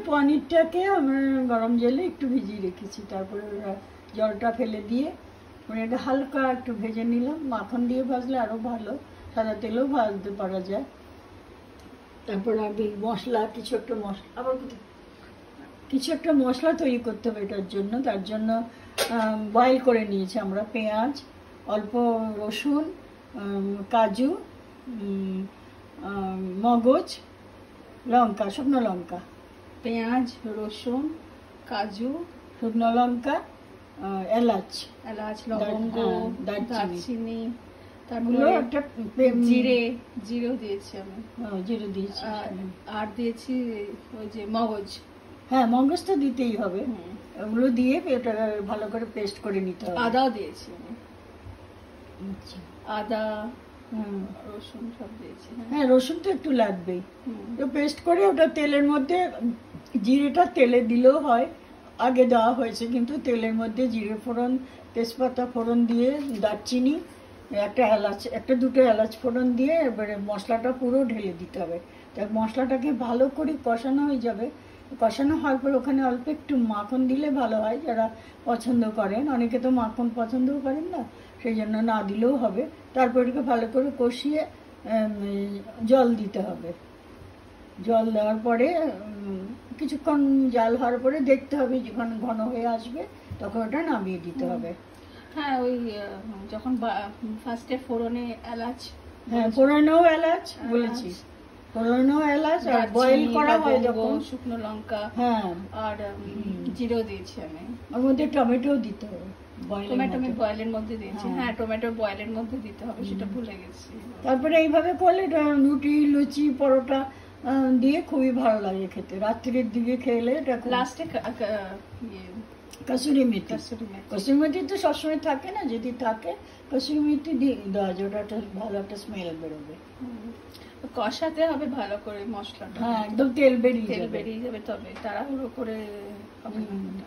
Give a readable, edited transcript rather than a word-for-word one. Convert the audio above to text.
পনিরটাকে আমরা গরম জলে একটু ভিজিয়ে রেখেছি, তারপরে জলটা ফেলে দিয়ে পনিরটা হালকা একটু ভেজে নিলাম। মাখন দিয়ে ভাজলে আরও ভালো, সাদা তেলেও ভাজতে পারা যায়। তারপর আমি মশলা কিছু একটা মশলা তৈরি করতে হবে এটার জন্য। তার জন্য বয়েল করে নিয়েছি আমরা পেঁয়াজ, অল্প রসুন, কাজু, মগজ, লঙ্কা, শুকনো লঙ্কা, পেঁয়াজ, রসুন, কাজু, শুকনো লঙ্কা, এলাচ, লবঙ্গ, দারচিনি, তারপরে একটা জিরেও দিয়েছি আমি। জিরে দিয়েছি, আর দিয়েছি ওই যে মগজ। হ্যাঁ, মগজ তো দিতেই হবে। ওগুলো দিয়ে এটা ভালো করে পেস্ট করে নিতে হবে। আদাও দিয়েছি আমি। আচ্ছা, আদা, রসুন সব দিয়েছি। হ্যাঁ, রসুন তো একটু লাগবেই। তো পেস্ট করে ওটা তেলের মধ্যে, জিরেটা তেলে দিলেও হয়, আগে দেওয়া হয়েছে, কিন্তু তেলের মধ্যে জিরে ফোড়ন, তেজপাতা ফোড়ন দিয়ে, দারচিনি, একটা দুটো এলাচ ফোড়ন দিয়ে এবারে মশলাটা পুরো ঢেলে দিতে হবে। তাই মশলাটাকে ভালো করে কষানো হয়ে যাবে। কষানো হওয়ার পর ওখানে অল্প একটু মাখন দিলে ভালো হয়, যারা পছন্দ করেন। অনেকে তো মাখন পছন্দও করেন না, সেই জন্য না দিলেও হবে। তারপর এটাকে ভালো করে কষিয়ে জল দিতে হবে। জল দেওয়ার পরে কিছুক্ষণ জাল হওয়ার পরে দেখতে হবে, যখন ঘন হয়ে আসবে তখন ওটা নামিয়ে দিতে হবে। হ্যাঁ, ওই যখন ফার্স্টে ফোড়নে এলাচ, হ্যাঁ, ফোড়নেও এলাচ বলেছি, ফোড়নেও এলাচ, আর বয়েল করা হয় যখন শুকনো লঙ্কা, হ্যাঁ, আর জিরেও দিয়েছি আমি। ওর মধ্যে টমেটো দিতে হবে। টমেটো আমি বয়েলের মধ্যে দিয়েছি। হ্যাঁ, টমেটো বয়েলের মধ্যে দিতে হবে, সেটা ভুলে গেছি। তারপরে এইভাবে করলে রুটি, লুচি, পরোটা দিয়ে খুবই ভালো লাগে খেতে। রাত্রির দিকে খেলে এটা লাস্টে কসুরি মেথি। কসুরি মেথি তো সবসময় থাকে না, যদি থাকে কসুরি মেথি দেওয়া যায়, ওটা একটা ভালো একটা স্মেল বেরোবে। কষাতে হবে ভালো করে মশলাটা। হ্যাঁ, একদম তেল বেরিয়ে যাবে, তবে তাড়াহুড়ো করে হবে না।